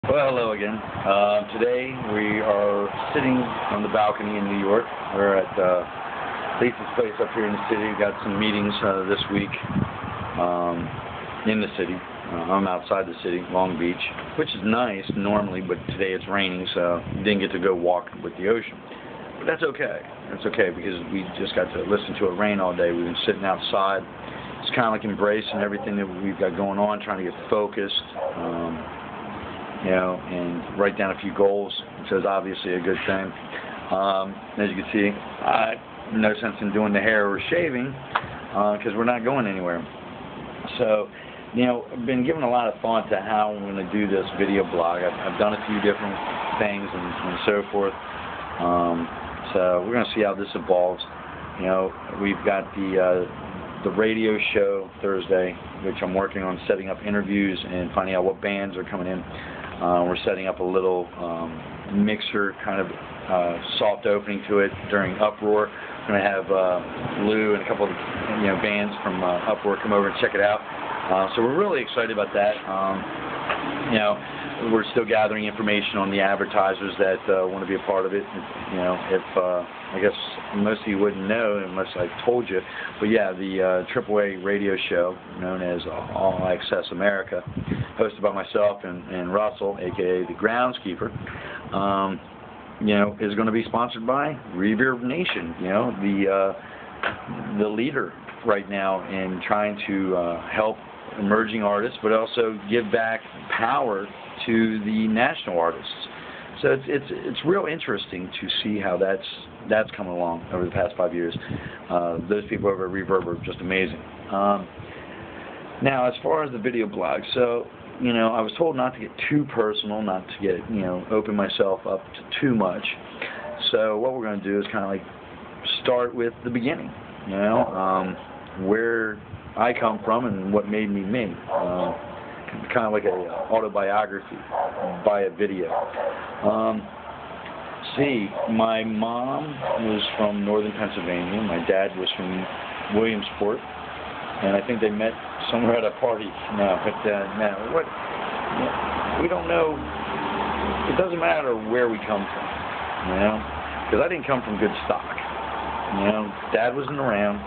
Well, hello again. Today we are sitting on the balcony in New York. We're at Lisa's place up here in the city. We've got some meetings this week in the city. I'm outside the city, Long Beach, which is nice normally, but today it's raining, so didn't get to go walk with the ocean. But that's okay. That's okay because we just got to listen to it rain all day. We've been sitting outside. It's kind of like embracing everything that we've got going on, trying to get focused. And write down a few goals, which is obviously a good thing. As you can see, no sense in doing the hair or shaving because we're not going anywhere. So, I've been giving a lot of thought to how I'm going to do this video blog. I've done a few different things and so forth. So we're going to see how this evolves. We've got the radio show Thursday, which I'm working on setting up interviews and finding out what bands are coming in. We're setting up a little mixer kind of soft opening to it during Uproar. We're going to have Lou and a couple of bands from Uproar come over and check it out. So we're really excited about that. We're still gathering information on the advertisers that want to be a part of it. I guess most of you wouldn't know unless I told you, but yeah, the AAA radio show known as All Access America, hosted by myself and Russell, aka the Groundskeeper, is going to be sponsored by Reverb Nation. The leader right now in trying to help emerging artists, but also give back power to the national artists. So it's real interesting to see how that's come along over the past 5 years. Those people over at Reverb are just amazing. Now, as far as the video blog, so I was told not to get too personal, not to get open myself up to too much. So what we're going to do is kind of like start with the beginning. Where I come from and what made me me. Kind of like an autobiography by a video. My mom was from northern Pennsylvania. My dad was from Williamsport, and I think they met somewhere at a party. We don't know. It doesn't matter where we come from, because I didn't come from good stock. Dad wasn't around.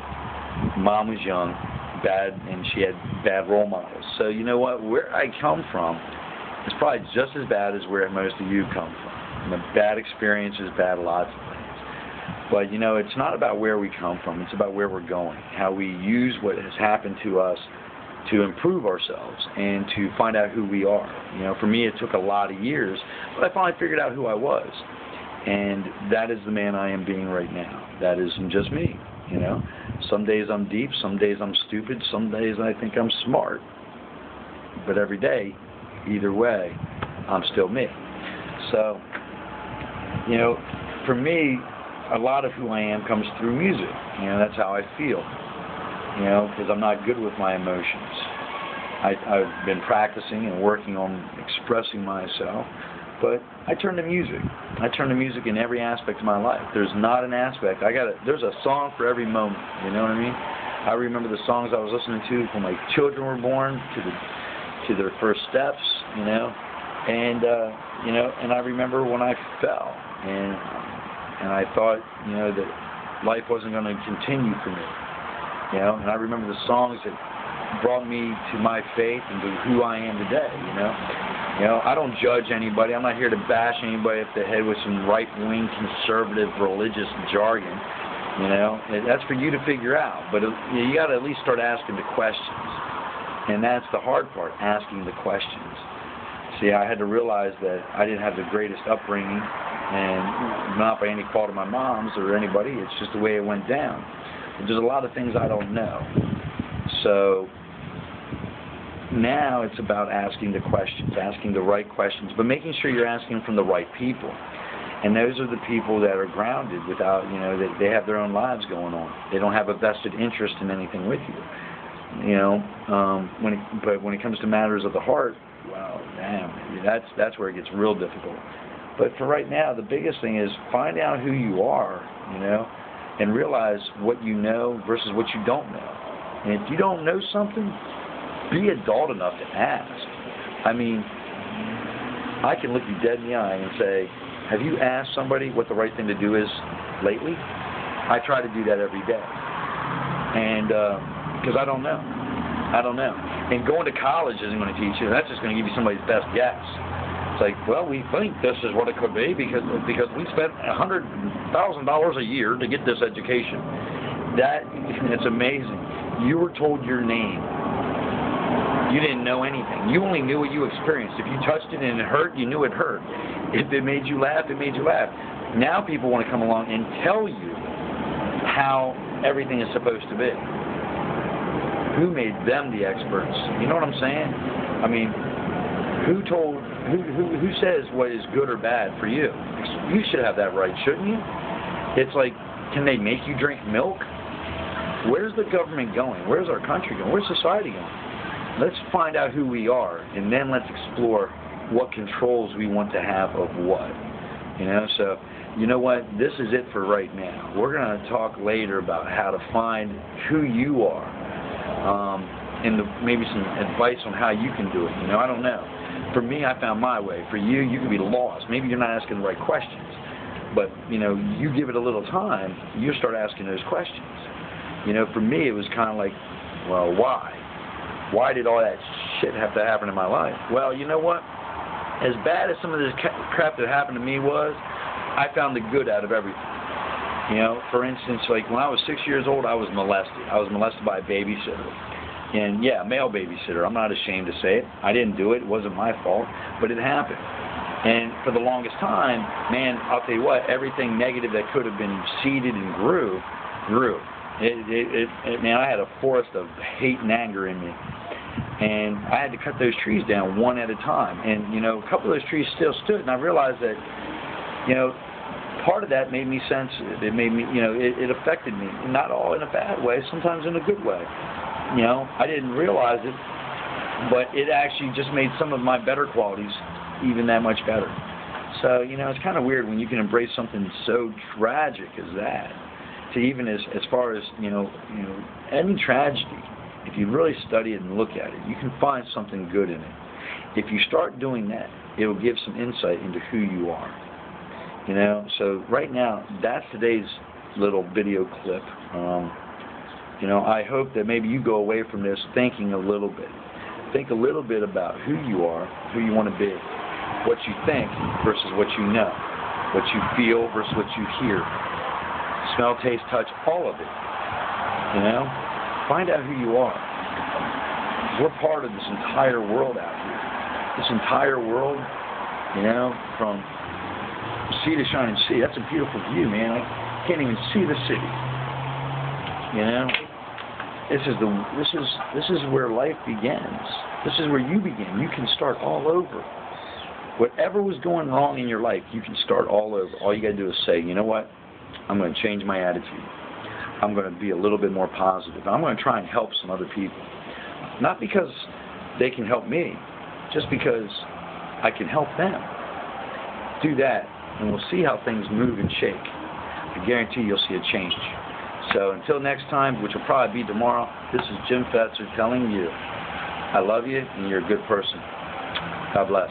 Mom was young, bad, and she had bad role models. So where I come from is probably just as bad as where most of you come from. Bad experiences, bad lots of things. But it's not about where we come from. It's about where we're going. How we use what has happened to us to improve ourselves and to find out who we are. For me, it took a lot of years, but I finally figured out who I was, and that is the man I am being right now. That is just me. Some days I'm deep, some days I'm stupid, some days I think I'm smart. But every day, either way, I'm still me. So, for me, a lot of who I am comes through music. That's how I feel. Because I'm not good with my emotions. I've been practicing and working on expressing myself. But I turn to music. I turn to music in every aspect of my life. There's not an aspect. There's a song for every moment. You know what I mean? I remember the songs I was listening to when my children were born, to their first steps. And I remember when I fell, and I thought, that life wasn't going to continue for me. And I remember the songs that brought me to my faith and to who I am today. I don't judge anybody. I'm not here to bash anybody up the head with some right-wing conservative religious jargon. That's for you to figure out. But you got to at least start asking the questions. And that's the hard part, asking the questions. See, I had to realize that I didn't have the greatest upbringing, and not by any fault of my mom's or anybody. It's just the way it went down. There's a lot of things I don't know. So now it's about asking the questions, asking the right questions, but making sure you're asking them from the right people. And those are the people that are grounded without, they have their own lives going on. They don't have a vested interest in anything with you. But when it comes to matters of the heart, well, damn, that's where it gets real difficult. But for right now, the biggest thing is find out who you are, and realize what you know versus what you don't know. And if you don't know something, be adult enough to ask. I mean, I can look you dead in the eye and say, have you asked somebody what the right thing to do is lately? I try to do that every day. And because I don't know. And going to college isn't going to teach you. That's just going to give you somebody's best guess. It's like, well, we think this is what it could be because we spent $100,000 a year to get this education. It's amazing. You were told your name. You didn't know anything. You only knew what you experienced. If you touched it and it hurt, you knew it hurt. If it made you laugh, it made you laugh. Now people want to come along and tell you how everything is supposed to be. Who made them the experts? You know what I'm saying? I mean, who says what is good or bad for you? You should have that right, shouldn't you? It's like, can they make you drink milk? Where's the government going? Where's our country going? Where's society going? Let's find out who we are, and then let's explore what controls we want to have of what. You know, so, you know what? This is it for right now. We're going to talk later about how to find who you are. And maybe some advice on how you can do it. You know, I don't know. For me, I found my way. For you, you could be lost. Maybe you're not asking the right questions. But, you know, you give it a little time, you start asking those questions. You know, for me, it was kind of like, well, why? Why did all that shit have to happen in my life? Well, you know what? As bad as some of this crap that happened to me was, I found the good out of everything. You know, for instance, like when I was 6 years old, I was molested. I was molested by a babysitter. And yeah, a male babysitter. I'm not ashamed to say it. I didn't do it. It wasn't my fault. But it happened. And for the longest time, man, I'll tell you what, everything negative that could have been seeded and grew. Man, I had a forest of hate and anger in me. And I had to cut those trees down one at a time. And, you know, a couple of those trees still stood. And I realized that, you know, part of that made me sensitive. It made me, you know, it affected me. Not all in a bad way, sometimes in a good way. You know, I didn't realize it, but it actually just made some of my better qualities even that much better. So, you know, it's kind of weird when you can embrace something so tragic as that, to even as far as, you know, any tragedy, if you really study it and look at it, you can find something good in it. If you start doing that, it'll give some insight into who you are. You know, so right now, that's today's little video clip. You know, I hope that maybe you go away from this thinking a little bit. Think a little bit about who you are, who you want to be, what you think versus what you know, what you feel versus what you hear, smell, taste, touch, all of it. You know, find out who you are. We're part of this entire world out here. This entire world, you know, from sea to shining sea. That's a beautiful view, man. I can't even see the city. You know, this is where life begins. This is where you begin. You can start all over. Whatever was going wrong in your life, you can start all over. All you got to do is say, you know what? I'm going to change my attitude. I'm going to be a little bit more positive. I'm going to try and help some other people. Not because they can help me, just because I can help them. Do that, and we'll see how things move and shake. I guarantee you'll see a change. So until next time, which will probably be tomorrow, this is Jim Fetzer telling you, I love you and you're a good person. God bless.